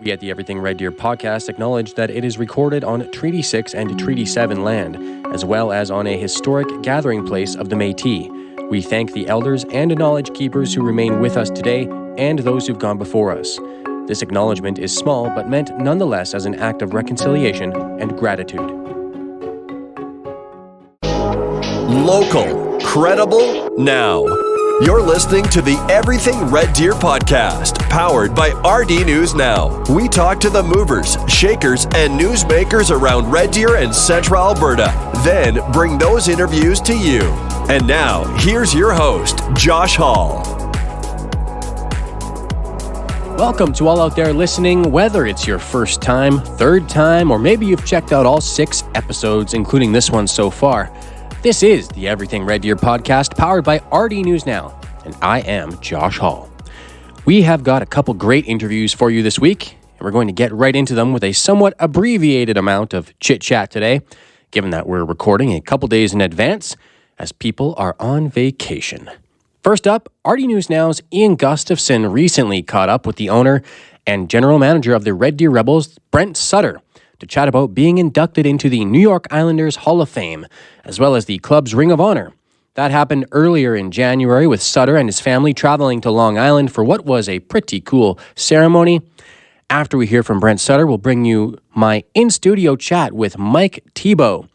We at the Everything Red Deer podcast acknowledge that it is recorded on Treaty 6 and Treaty 7 land, as well as on a historic gathering place of the Métis. We thank the elders and knowledge keepers who remain with us today and those who've gone before us. This acknowledgement is small, but meant nonetheless as an act of reconciliation and gratitude. Local, credible, now. You're listening to the Everything Red Deer podcast, powered by rdnewsNOW. We talk to the movers, shakers, and newsmakers around Red Deer and Central Alberta, then bring those interviews to you. And now, here's your host, Josh Hall. Welcome to all out there listening, whether it's your first time, third time, or maybe you've checked out all 6 episodes, including this one so far. This is the Everything Red Deer podcast powered by rdnewsNOW, and I am Josh Hall. We have got a couple great interviews for you this week, and we're going to get right into them with a somewhat abbreviated amount of chit-chat today, given that we're recording a couple days in advance as people are on vacation. First up, rdnewsNOW's Ian Gustafson recently caught up with the owner and general manager of the Red Deer Rebels, Brent Sutter, to chat about being inducted into the New York Islanders Hall of Fame, as well as the club's Ring of Honor. That happened earlier in January with Sutter and his family traveling to Long Island for what was a pretty cool ceremony. After we hear from Brent Sutter, we'll bring you my in-studio chat with Mike Thibault,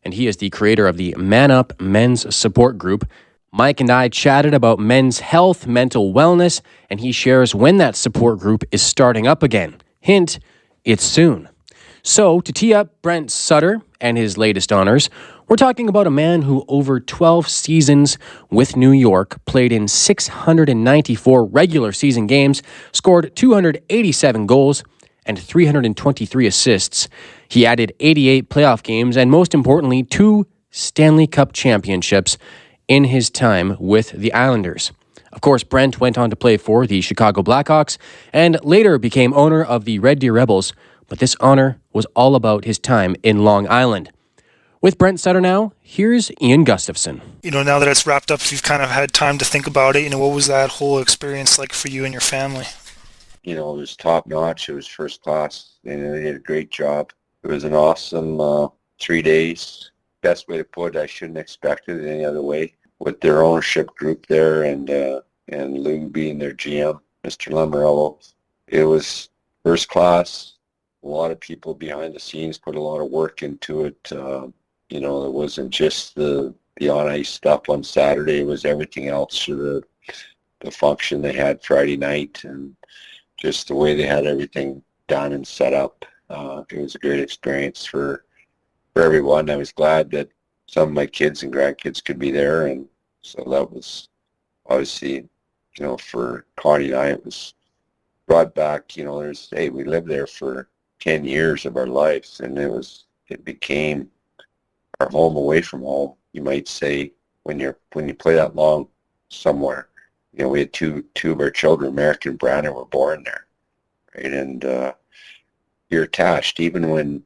and he is the creator of the Man Up Men's Support Group. Mike and I chatted about men's health, mental wellness, and he shares when that support group is starting up again. Hint, it's soon. So, to tee up Brent Sutter and his latest honors, we're talking about a man who over 12 seasons with New York played in 694 regular season games, scored 287 goals, and 323 assists. He added 88 playoff games and, most importantly, 2 Stanley Cup championships in his time with the Islanders. Of course, Brent went on to play for the Chicago Blackhawks and later became owner of the Red Deer Rebels, but this honor was all about his time in Long Island. With Brent Sutter now, here's Ian Gustafson. Now that it's wrapped up, you've kind of had time to think about it, what was that whole experience like for you and your family? It was top notch. It was first class. And they did a great job. It was an awesome 3 days. Best way to put it, I shouldn't expect it any other way. With their ownership group there and Lou being their GM, Mr. Lamorello. It was first class. A lot of people behind the scenes put a lot of work into it. It wasn't just the on-ice stuff on Saturday. It was everything else for the function they had Friday night and just the way they had everything done and set up. It was a great experience for everyone. I was glad that some of my kids and grandkids could be there, and so that was obviously, for Connie and I, it was brought back. We lived there for 10 years of our lives, and it became our home away from home, you might say, when you play that long somewhere. We had two of our children, American and Brandon, were born there, right? And you're attached, even when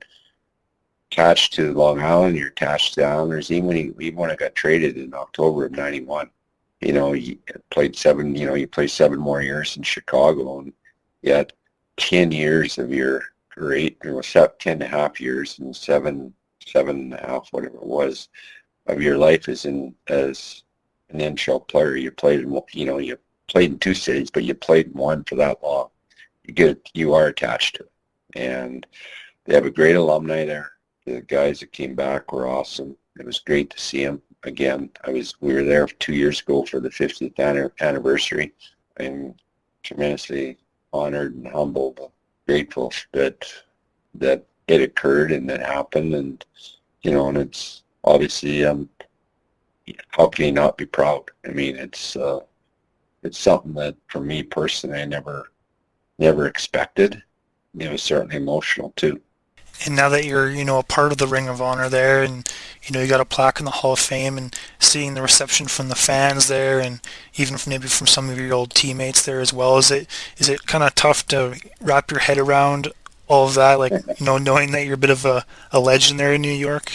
attached to Long Island, you're attached to the Islanders. Even when I got traded in October of '91, you played 7 more years in Chicago, and you had 10 years of your 10 and a half years and seven and a half, whatever it was, of your life as an NHL player. You played you played in 2 cities, but you played in one for that long. You are attached to it. And they have a great alumni there. The guys that came back were awesome. It was great to see them again. We were there 2 years ago for the 50th anniversary. I'm tremendously honored and humbled, grateful that it occurred and that happened, and and it's obviously how can you not be proud? It's something that for me personally I never expected. It was certainly emotional too. And now that you're a part of the Ring of Honor there, and you got a plaque in the Hall of Fame, and seeing the reception from the fans there, and even maybe from some of your old teammates there as well, is it kind of tough to wrap your head around all of that, knowing that you're a bit of a legend there in New York?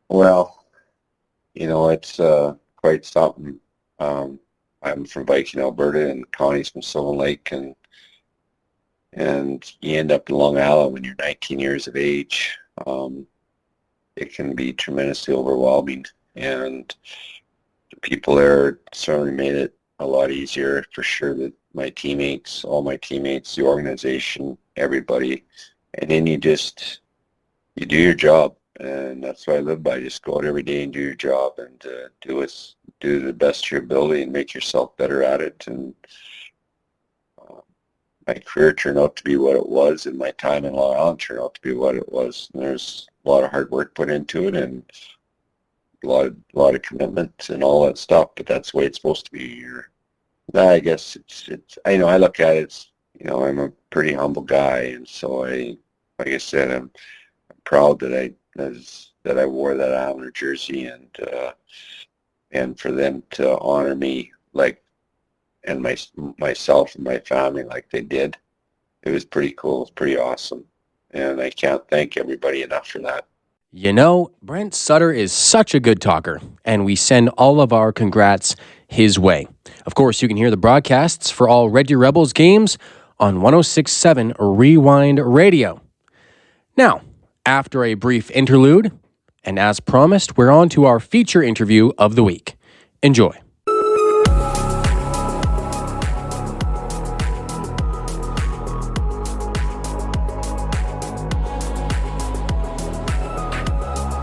Well, it's quite something. I'm from Viking, Alberta, and Connie's from Silver Lake, and and you end up in Long Island when you're 19 years of age. It can be tremendously overwhelming, and the people there certainly made it a lot easier for sure. That my teammates, all my teammates, the organization, everybody, and then you do your job, and that's what I live by. Just go out every day and do your job, and do the best of your ability and make yourself better at it. And my career turned out to be what it was, and my time in Long Island turned out to be what it was. And there's a lot of hard work put into it, and a lot of commitment and all that stuff. But that's the way it's supposed to be. I guess it's. I look at it. I'm a pretty humble guy, and so like I said, I'm proud that I wore that Islander jersey, and for them to honor me and myself and my family like they did, it was pretty cool. It's pretty awesome, and I can't thank everybody enough for that. Brent Sutter is such a good talker, and we send all of our congrats his way. Of course, you can hear the broadcasts for all Red Deer Rebels games on 106.7 Rewind Radio. Now, after a brief interlude, and as promised, we're on to our feature interview of the week. Enjoy.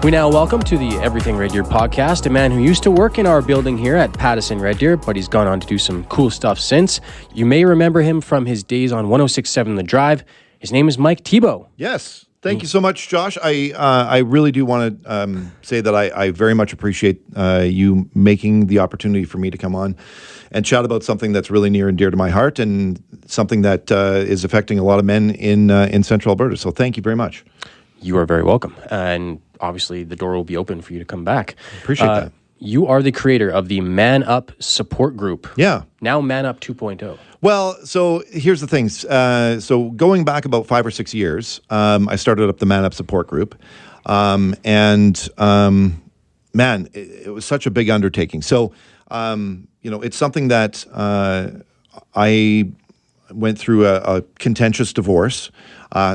We now welcome to the Everything Red Deer podcast a man who used to work in our building here at Pattison Red Deer, but he's gone on to do some cool stuff since. You may remember him from his days on 106.7 The Drive. His name is Mike Thibault. Yes. Thank you so much, Josh. I really do want to say that I very much appreciate you making the opportunity for me to come on and chat about something that's really near and dear to my heart, and something that is affecting a lot of men in Central Alberta. So thank you very much. You are very welcome. And obviously the door will be open for you to come back. Appreciate that. You are the creator of the Man Up support group. Yeah. Now Man Up 2.0. Well, so here's the thing. So going back about 5 or 6 years, I started up the Man Up support group. Man, it was such a big undertaking. So, it's something that I went through a contentious divorce,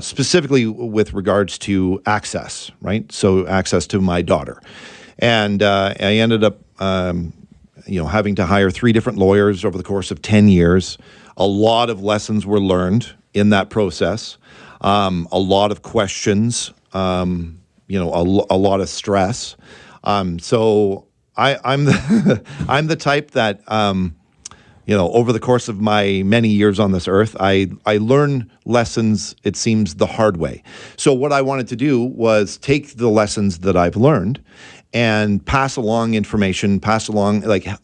specifically with regards to access, right? So access to my daughter. And I ended up, having to hire 3 different lawyers over the course of 10 years. A lot of lessons were learned in that process. A lot of questions, a lot of stress. So I'm I'm the type that, over the course of my many years on this earth, I learn lessons, it seems, the hard way. So what I wanted to do was take the lessons that I've learned and pass along information,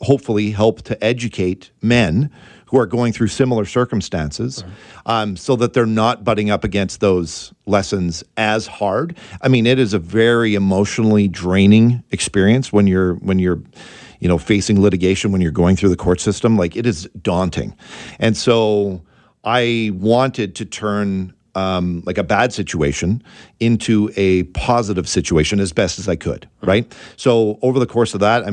hopefully help to educate men who are going through similar circumstances, so that they're not butting up against those lessons as hard. I mean, it is a very emotionally draining experience when you're facing litigation, when you're going through the court system. Like, it is daunting. And so I wanted to turn a bad situation into a positive situation as best as I could, right? So over the course of that,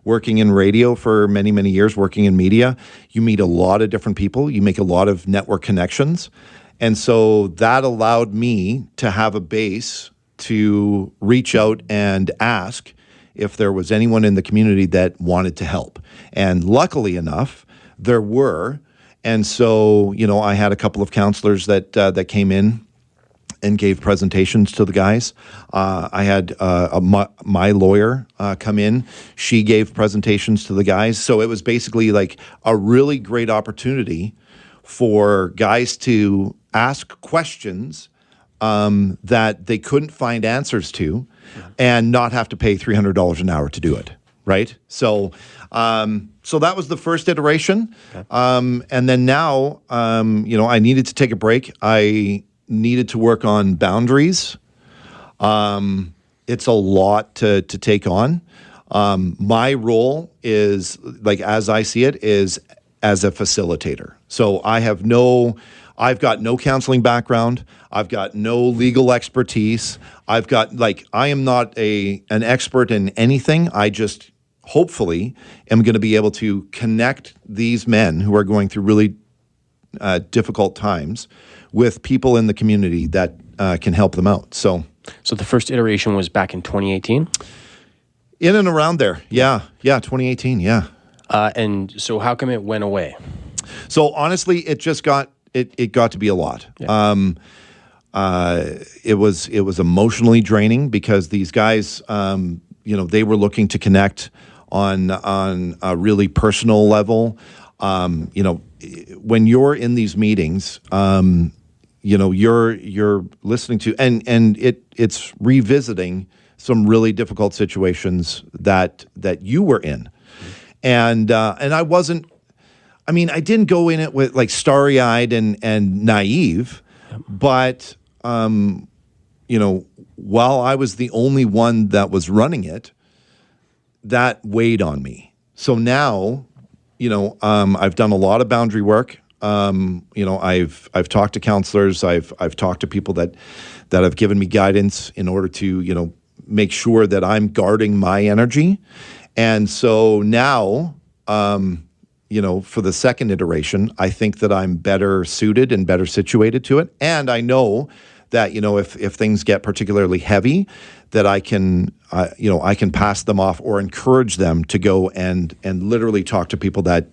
working in radio for many, many years, working in media, you meet a lot of different people, you make a lot of network connections. And so that allowed me to have a base to reach out and ask if there was anyone in the community that wanted to help. And luckily enough, there were. And so, I had a couple of counselors that came in and gave presentations to the guys. I had my lawyer come in. She gave presentations to the guys. So it was basically like a really great opportunity for guys to ask questions that they couldn't find answers to, and not have to pay $300 an hour to do it, right? So that was the first iteration. Okay. And then now, I needed to take a break. I needed to work on boundaries. It's a lot to take on. My role is, as I see it, is as a facilitator. So I've got no counseling background. I've got no legal expertise. I am not an expert in anything. I just hopefully am going to be able to connect these men who are going through really, difficult times with people in the community that can help them out. So the first iteration was back in 2018? In and around there. Yeah, 2018, yeah. And so how come it went away? So honestly, it just got to be a lot. Yeah. It was emotionally draining because these guys, they were looking to connect on a really personal level. When you're in these meetings, you're listening to, and it's revisiting some really difficult situations that you were in, and I wasn't. I mean, I didn't go in it with like starry-eyed and naive, but while I was the only one that was running it, that weighed on me. So now, I've done a lot of boundary work. I've talked to counselors. I've talked to people that have given me guidance in order to make sure that I'm guarding my energy. And so now, for the second iteration, I think that I'm better suited and better situated to it. And I know that, if things get particularly heavy, that I can pass them off or encourage them to go and literally talk to people that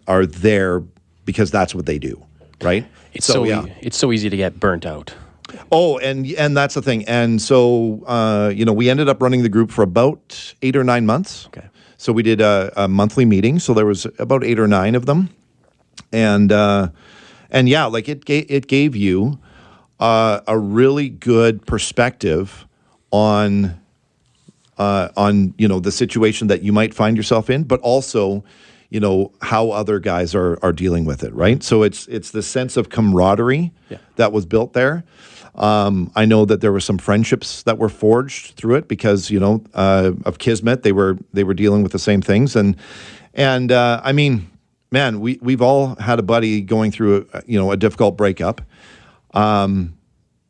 are there because that's what they do, right? It's so easy to get burnt out. Oh, and that's the thing. And so, we ended up running the group for about 8 or 9 months. Okay. So we did a monthly meeting. So there was about 8 or 9 of them. And yeah, like it gave you a really good perspective on the situation that you might find yourself in, but also, how other guys are dealing with it, right? So it's the sense of camaraderie that was built there. I know that there were some friendships that were forged through it because of Kismet. They were dealing with the same things, and I mean, man, we've all had a buddy going through a difficult breakup.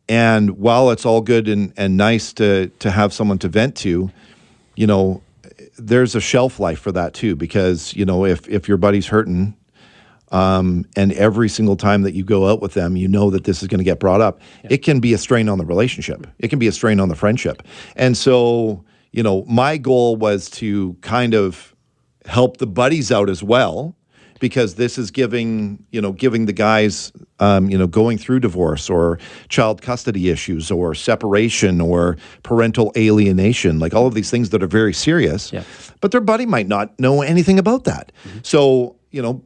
And while it's all good and nice to have someone to vent to, there's a shelf life for that too, because if your buddy's hurting. And every single time that you go out with them, that this is going to get brought up. Yeah. It can be a strain on the relationship. It can be a strain on the friendship. And so, my goal was to kind of help the buddies out as well, because this is giving the guys, going through divorce or child custody issues or separation or parental alienation, like all of these things that are very serious, but their buddy might not know anything about that. Mm-hmm. So,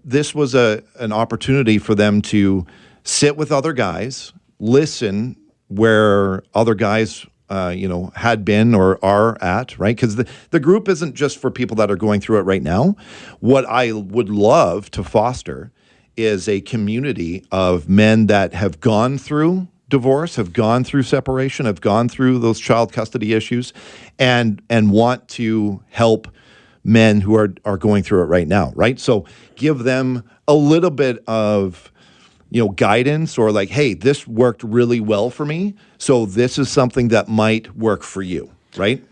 this was an opportunity for them to sit with other guys, listen where other guys, had been or are at, right? Because the group isn't just for people that are going through it right now. What I would love to foster is a community of men that have gone through divorce, have gone through separation, have gone through those child custody issues, and want to help men who are going through it right now, right? So give them a little bit of, guidance, or like, hey, this worked really well for me, so this is something that might work for you, right?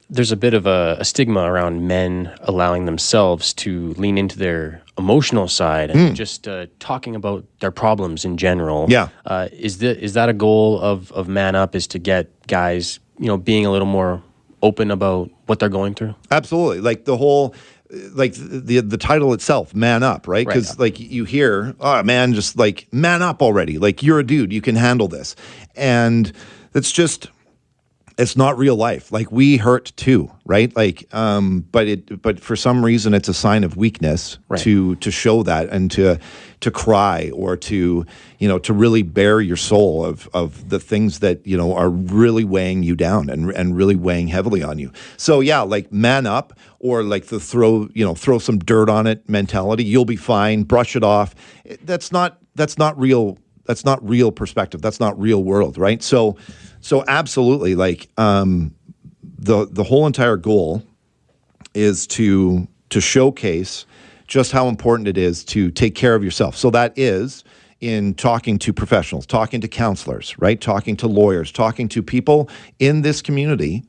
There's a bit of a stigma around men allowing themselves to lean into their emotional side and just talking about their problems in general. Yeah. Is that a goal of Man Up, is to get guys, being a little more open about what they're going through? Absolutely. Like the whole, like the title itself, Man Up, right? Because like you hear, oh man, just like man up already. Like you're a dude, you can handle this. And it's not real life. Like we hurt too, right? Like, but for some reason it's a sign of weakness to show that and to cry or to really bare your soul of the things that, are really weighing you down and really weighing heavily on you. So yeah, like man up, or like the throw some dirt on it mentality. You'll be fine. Brush it off. That's not real. That's not real perspective. That's not real world, right? So absolutely, like the whole entire goal is to showcase just how important it is to take care of yourself. So that is in talking to professionals, talking to counselors, right? Talking to lawyers, talking to people in this community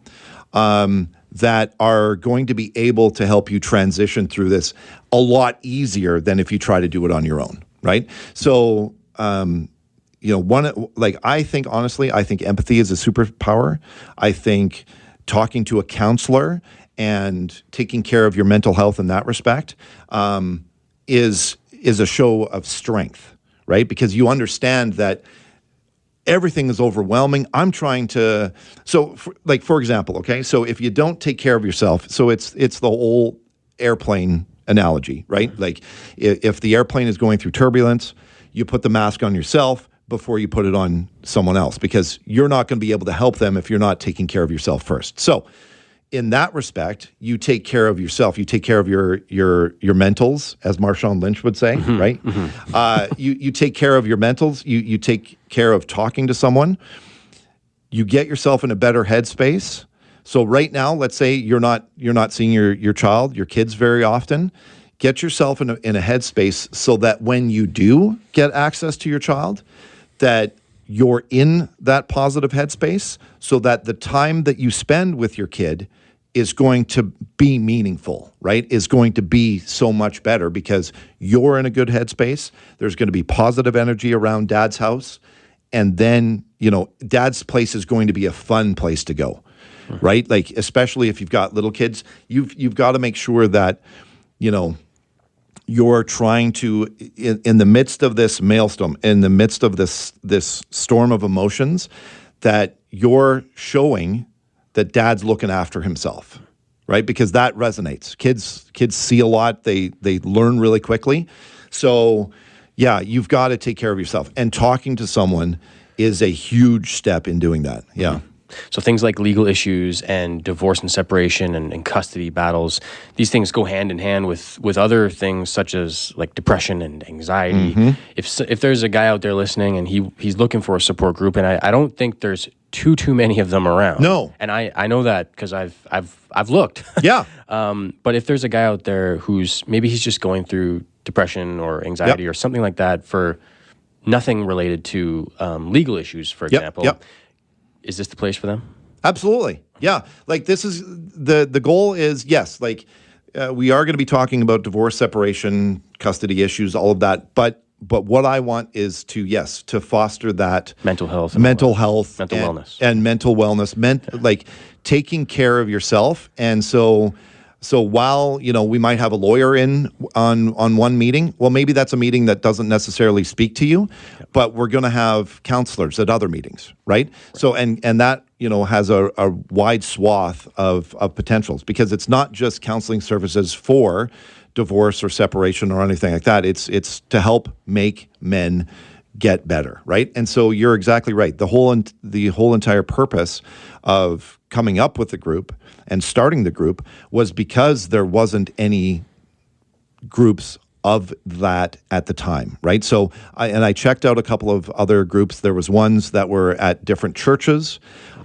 that are going to be able to help you transition through this a lot easier than if you try to do it on your own. right? So, I think empathy is a superpower. I think talking to a counselor and taking care of your mental health in that respect is a show of strength, right? Because you understand that everything is overwhelming. I'm trying to, for example, okay, so if you don't take care of yourself, so it's the whole airplane analogy, right? Like if the airplane is going through turbulence, you put the mask on yourself before you put it on someone else, because you're not going to be able to help them if you're not taking care of yourself first. So in that respect, you take care of yourself. You take care of your mentals, as Marshawn Lynch would say, right? You take care of your mentals. You take care of talking to someone. You get yourself in a better headspace. So right now, let's say you're not seeing your child, your kids very often. Get yourself in a headspace so that when you do get access to your child, that you're in that positive headspace, so that the time that you spend with your kid is going to be meaningful, right? Is going to be so much better because you're in a good headspace. There's going to be positive energy around dad's house. And then, dad's place is going to be a fun place to go, right? Like, especially if you've got little kids, you've got to make sure that, you're trying to, in the midst of this maelstrom, in the midst of this storm of emotions, that you're showing that dad's looking after himself, right? Because that resonates. Kids see a lot. They learn really quickly. So, yeah, you've got to take care of yourself. And talking to someone is a huge step in doing that. Yeah. So things like legal issues and divorce and separation and custody battles, these things go hand in hand with other things such as like depression and anxiety. If there's a guy out there listening and he's looking for a support group, and I don't think there's too many of them around. No. And I know that because I've looked. Yeah. But if there's a guy out there who's maybe he's just going through depression or anxiety or something like that for nothing related to legal issues, for example. Is this the place for them? Absolutely. Yeah. Like this is the goal is, yes, like we are going to be talking about divorce, separation, custody issues, all of that. But what I want is to foster that mental health, wellness, and mental wellness, like taking care of yourself. And so while, we might have a lawyer in on one meeting, well, maybe that's a meeting that doesn't necessarily speak to you, but we're going to have counselors at other meetings, right? So, and that, has a wide swath of potentials, because it's not just counseling services for divorce or separation or anything like that. It's to help make men get better, right? And so you're exactly right. The whole entire purpose of coming up with the group and starting the group was because there wasn't any groups of that at the time, right? So I checked out a couple of other groups. There was ones that were at different churches,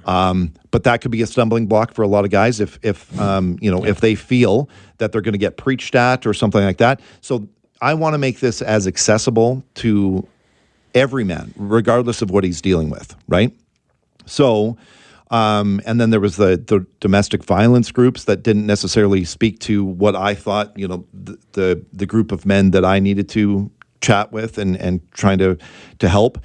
but that could be a stumbling block for a lot of guys if they feel that they're going to get preached at or something like that. So I want to make this as accessible to every man, regardless of what he's dealing with, right? So, and then there was the domestic violence groups that didn't necessarily speak to what I thought, the group of men that I needed to chat with and trying to help.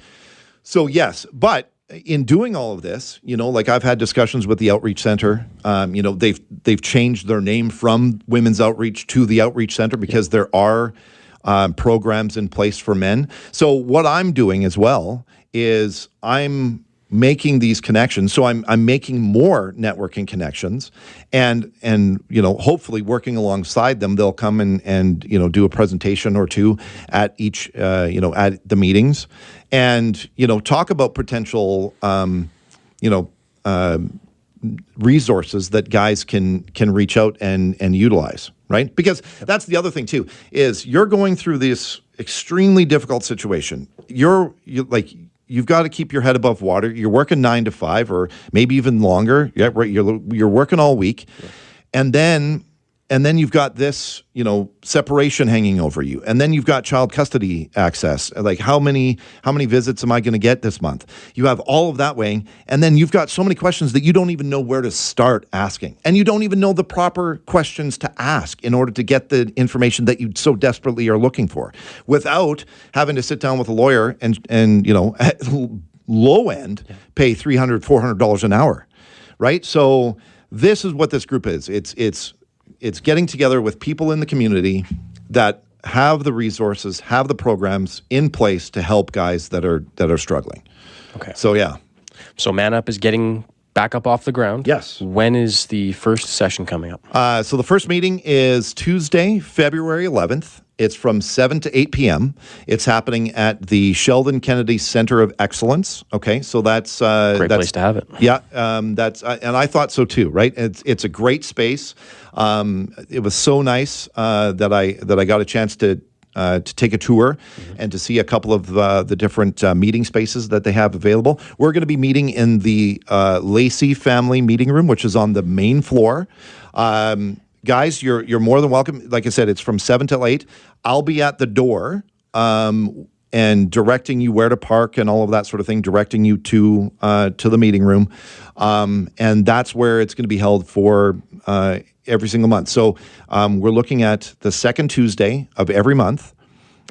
So yes, but in doing all of this, like I've had discussions with the Outreach Center. They've changed their name from Women's Outreach to the Outreach Center because there are programs in place for men. So what I'm doing as well is I'm making these connections. So I'm making more networking connections, and hopefully working alongside them, they'll come and do a presentation or two at each at the meetings, and talk about potential resources that guys can reach out and utilize, right? Because that's the other thing too, is you're going through this extremely difficult situation. You've got to keep your head above water. You're working 9 to 5 or maybe even longer. Yeah, right. You're working all week. Yeah. And then and then you've got this, separation hanging over you. And then you've got child custody access. Like how many visits am I going to get this month? You have all of that weighing. And then you've got so many questions that you don't even know where to start asking. And you don't even know the proper questions to ask in order to get the information that you so desperately are looking for, without having to sit down with a lawyer and at low end, pay $300, $400 an hour, right? So this is what this group is. It's getting together with people in the community that have the resources, have the programs in place to help guys that are struggling. Okay. So yeah. So Man Up is getting back up off the ground. Yes. When is the first session coming up? So the first meeting is Tuesday, February 11th. It's from 7 to 8 p.m. It's happening at the Sheldon Kennedy Center of Excellence. Okay, so that's Great place to have it. Yeah, that's and I thought so too. Right, it's a great space. It was so nice that I got a chance to take a tour and to see a couple of the different meeting spaces that they have available. We're going to be meeting in the Lacey Family Meeting Room, which is on the main floor. Guys, you're more than welcome. Like I said, it's from 7 till 8. I'll be at the door and directing you where to park and all of that sort of thing, directing you to the meeting room. And that's where it's going to be held for every single month. So we're looking at the second Tuesday of every month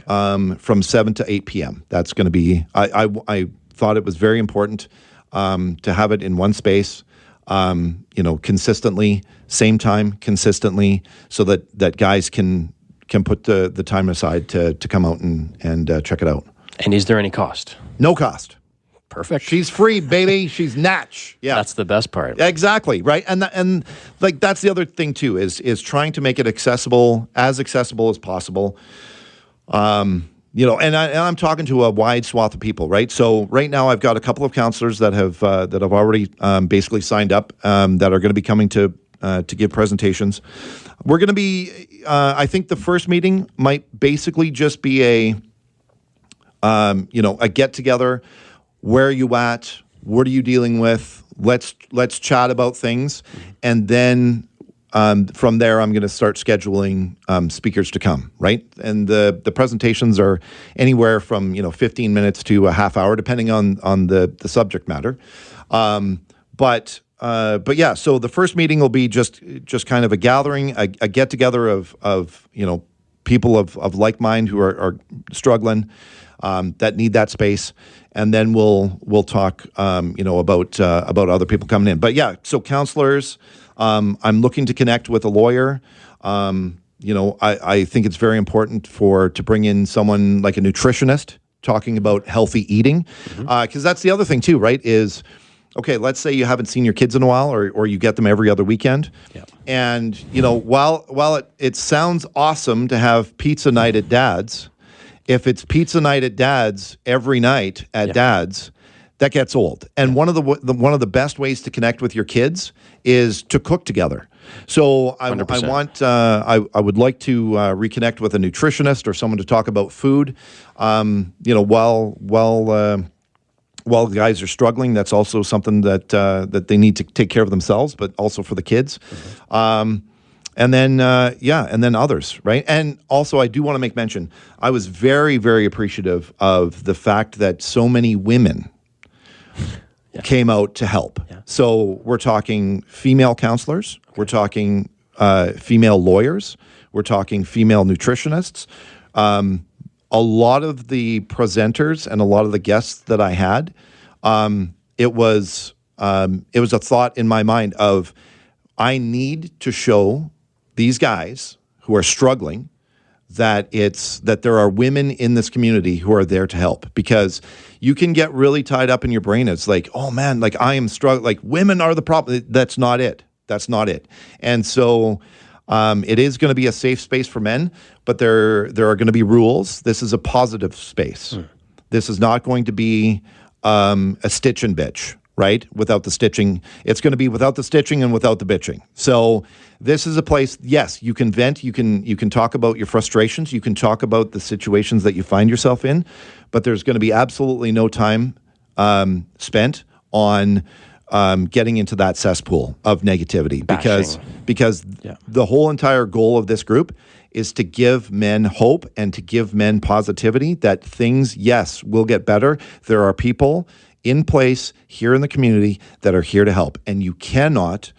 from 7 to 8 p.m. That's going to be, I thought it was very important to have it in one space, consistently, same time, consistently, so that guys can put the time aside to come out and check it out. And is there any cost? No cost. Perfect. She's free, baby. She's natch. Yeah, that's the best part. Exactly, right. And like that's the other thing too is trying to make it accessible as possible. And I'm talking to a wide swath of people, right? So right now I've got a couple of counselors that have already basically signed up that are going to be coming to give presentations. We're going to be, I think the first meeting might basically just be a get together. Where are you at? What are you dealing with? Let's chat about things, and then from there, I'm going to start scheduling speakers to come. Right, and the presentations are anywhere from 15 minutes to a half hour, depending on the subject matter. But yeah, so the first meeting will be just kind of a gathering, a get together of people of like mind who are struggling, that need that space. And then we'll talk, about other people coming in. But yeah, so counselors, I'm looking to connect with a lawyer. I think it's very important to bring in someone like a nutritionist talking about healthy eating, because that's the other thing too, right? Is okay. Let's say you haven't seen your kids in a while, or you get them every other weekend, and while it sounds awesome to have pizza night at Dad's. If it's pizza night at Dad's every night at Dad's, that gets old. And one of the best ways to connect with your kids is to cook together. So I would like to reconnect with a nutritionist or someone to talk about food. While the guys are struggling, that's also something that they need to take care of themselves, but also for the kids. And then others, right? And also, I do want to make mention, I was very, very appreciative of the fact that so many women came out to help. Yeah. So we're talking female counselors, we're talking female lawyers, we're talking female nutritionists. A lot of the presenters and a lot of the guests that I had, it was a thought in my mind of, I need to show these guys who are struggling that there are women in this community who are there to help, because you can get really tied up in your brain. It's like, oh man, like I am struggling, like women are the problem. That's not it. And so it is going to be a safe space for men, but there are going to be rules. This is a positive space. This is not going to be a stitch and bitch. Right? Without the stitching. It's going to be without the stitching and without the bitching. So this is a place, yes, you can vent, you can talk about your frustrations, you can talk about the situations that you find yourself in, but there's going to be absolutely no time spent on getting into that cesspool of negativity because Yeah. the whole entire goal of this group is to give men hope and to give men positivity that things, yes, will get better. There are people in place here in the community that are here to help, and you cannot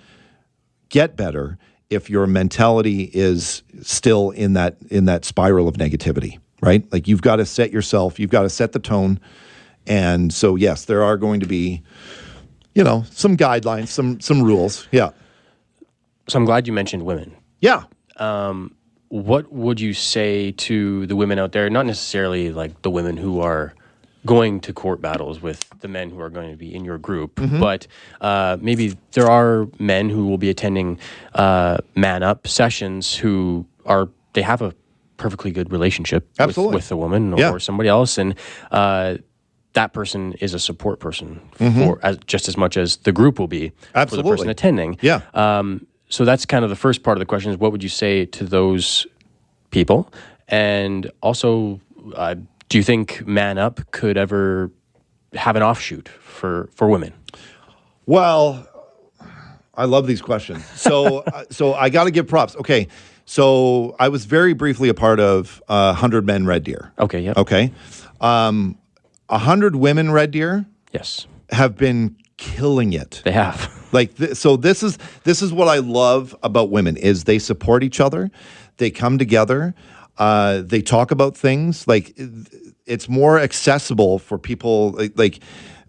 get better if your mentality is still in that spiral of negativity, right? Like you've got to set the tone. And so, yes, there are going to be, some guidelines, some rules. Yeah. So I'm glad you mentioned women. Yeah. What would you say to the women out there, not necessarily like the women who are going to court battles with the men who are going to be in your group, but maybe there are men who will be attending man up sessions they have a perfectly good relationship with a woman or somebody else, and that person is a support person for just as much as the group will be for the person attending. Yeah. So that's kind of the first part of the question is what would you say to those people? And also, do you think Man Up could ever have an offshoot for women? Well, I love these questions. So I got to give props. Okay. So I was very briefly a part of 100 Men Red Deer. Okay, yeah. Okay. 100 Women Red Deer Yes. have been killing it. They have. So this is what I love about women is they support each other. They come together. They talk about things. Like it's more accessible for people.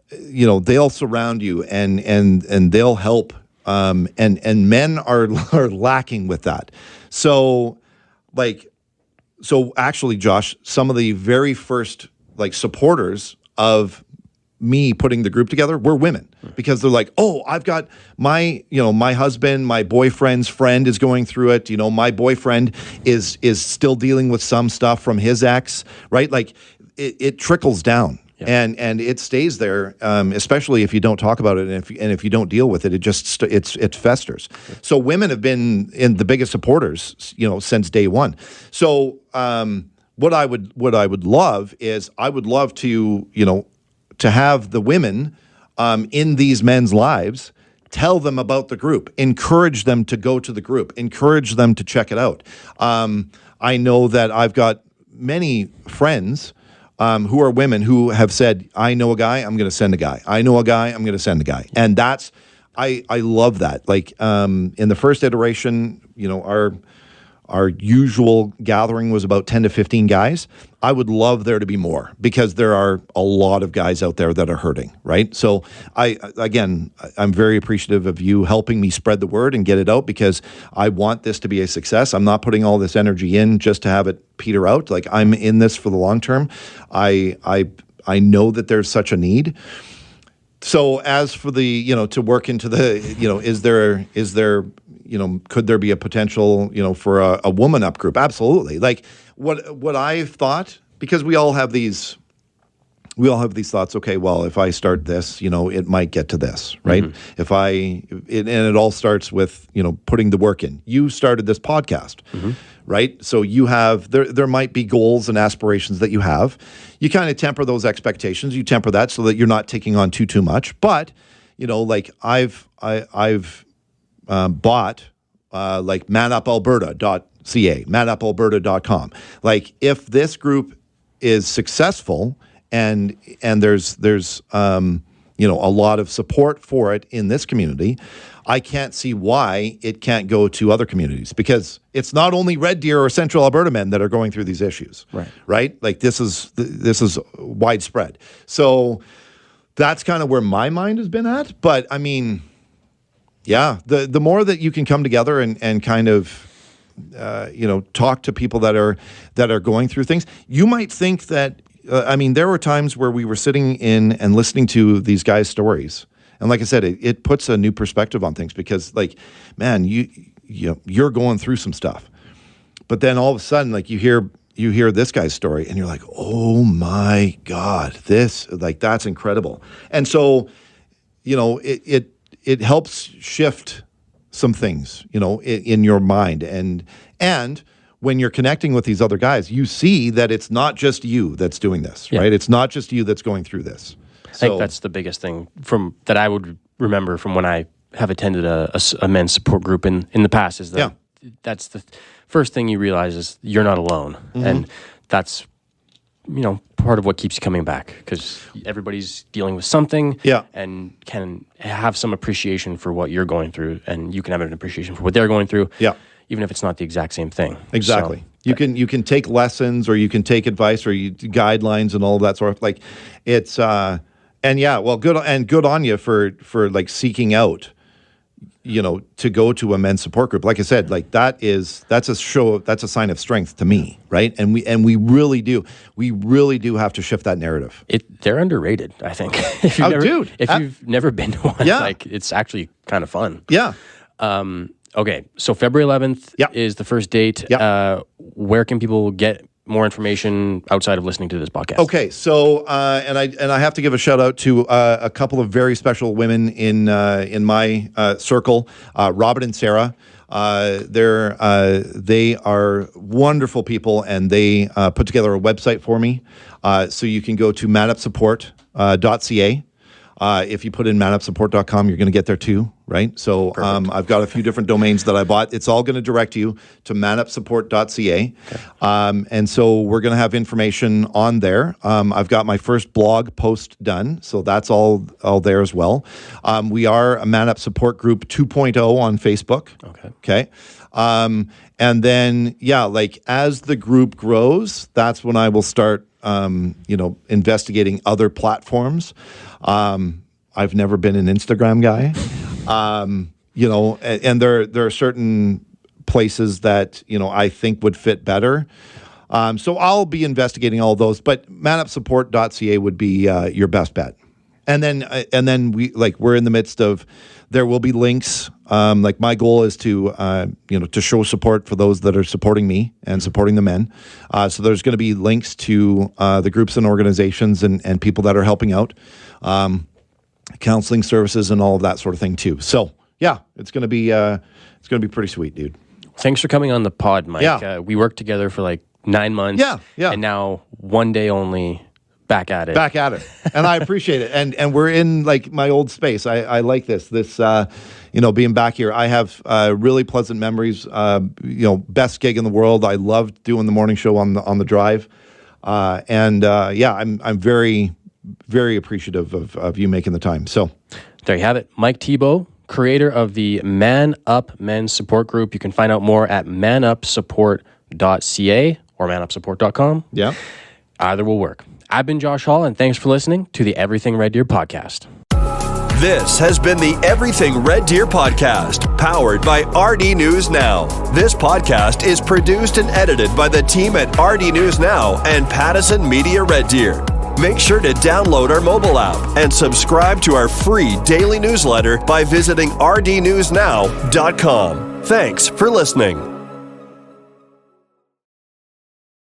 They'll surround you and they'll help. And men are lacking with that. So actually, Josh, some of the very first supporters of me putting the group together were women because they're like, oh, I've got my husband, my boyfriend's friend is going through it. My boyfriend is still dealing with some stuff from his ex, right? Like it trickles down. Yeah. And it stays there, especially if you don't talk about it, and if you don't deal with it, it festers. So women have been in the biggest supporters, since day one. So what I would love is I would love to to have the women in these men's lives tell them about the group, encourage them to go to the group, encourage them to check it out. I know that I've got many friends who are women who have said, I know a guy, I'm going to send a guy. I know a guy, I'm going to send a guy. And that's, I love that. Like in the first iteration, our usual gathering was about 10 to 15 guys. I would love there to be more because there are a lot of guys out there that are hurting, right? So I'm very appreciative of you helping me spread the word and get it out because I want this to be a success. I'm not putting all this energy in just to have it peter out. Like I'm in this for the long term. I know that there's such a need. So as for the, to work into the, is there could there be a potential, for a woman up group? Absolutely. Like what I've thought, because we all have these thoughts. Okay, well, if I start this, it might get to this, right? Mm-hmm. And it all starts with, putting the work in. You started this podcast, right? So you have, there might be goals and aspirations that you have. You kind of temper those expectations. You temper that so that you're not taking on too much. But, like I've bought like manupalberta.ca, manupalberta.com. Like if this group is successful and there's a lot of support for it in this community, I can't see why it can't go to other communities because it's not only Red Deer or Central Alberta men that are going through these issues, right? Like this is widespread. So that's kind of where my mind has been at. But I mean, yeah, the more that you can come together and kind of, talk to people that are going through things, you might think that, there were times where we were sitting in and listening to these guys' stories. And like I said, it puts a new perspective on things because like, man, you're going through some stuff, but then all of a sudden, like you hear this guy's story and you're like, oh my God, that's incredible. And so, it helps shift some things, in your mind. And when you're connecting with these other guys, you see that it's not just you that's doing this, right? It's not just you that's going through this. I think that's the biggest thing that I would remember from when I have attended a men's support group in the past is that that's the first thing you realize is you're not alone. And that's, part of what keeps you coming back, because everybody's dealing with something and can have some appreciation for what you're going through, and you can have an appreciation for what they're going through, even if it's not the exact same thing. Exactly. So, you can take lessons, or you can take advice, or guidelines and all of that sort of, like, it's good on you for like seeking out, to go to a men's support group. Like I said, like that's a sign of strength to me, right? And we really do have to shift that narrative. They're underrated, I think. If you've never been to one, like, it's actually kind of fun. Yeah. Okay, so February 11th is the first date. Where can people get more information outside of listening to this podcast? Okay, so and I have to give a shout out to a couple of very special women in my circle, Robin and Sarah. They are wonderful people, and they put together a website for me. So you can go to manupsupport.ca. If you put in manupsupport.com, you're going to get there too, right? So I've got a few different domains that I bought. It's all going to direct you to manupsupport.ca. Okay. And so we're going to have information on there. I've got my first blog post done, so that's all there as well. We are a Man Up Support Group 2.0 on Facebook. Okay. And then, like, as the group grows, that's when I will start investigating other platforms. I've never been an Instagram guy, and there are certain places that, I think would fit better. So I'll be investigating all those, but manupsupport.ca would be your best bet. And then we're in the midst of, there will be links. Like, my goal is to show support for those that are supporting me and supporting the men. So there's going to be links to the groups and organizations and people that are helping out, counseling services and all of that sort of thing too. So it's going to be pretty sweet, dude. Thanks for coming on the pod, Mike. Yeah. We worked together for like 9 months. Yeah. And now one day only. Back at it. And I appreciate it. And we're in, like, my old space. I like this, being back here. I have really pleasant memories, best gig in the world. I loved doing the morning show on the drive. I'm very, very appreciative of you making the time. So there you have it. Mike Thibault, creator of the Man Up Men's Support Group. You can find out more at manupsupport.ca or manupsupport.com. Yeah. Either will work. I've been Josh Hall, and thanks for listening to the Everything Red Deer podcast. This has been the Everything Red Deer podcast, powered by rdnewsNOW. This podcast is produced and edited by the team at rdnewsNOW and Pattison Media Red Deer. Make sure to download our mobile app and subscribe to our free daily newsletter by visiting rdnewsnow.com. Thanks for listening.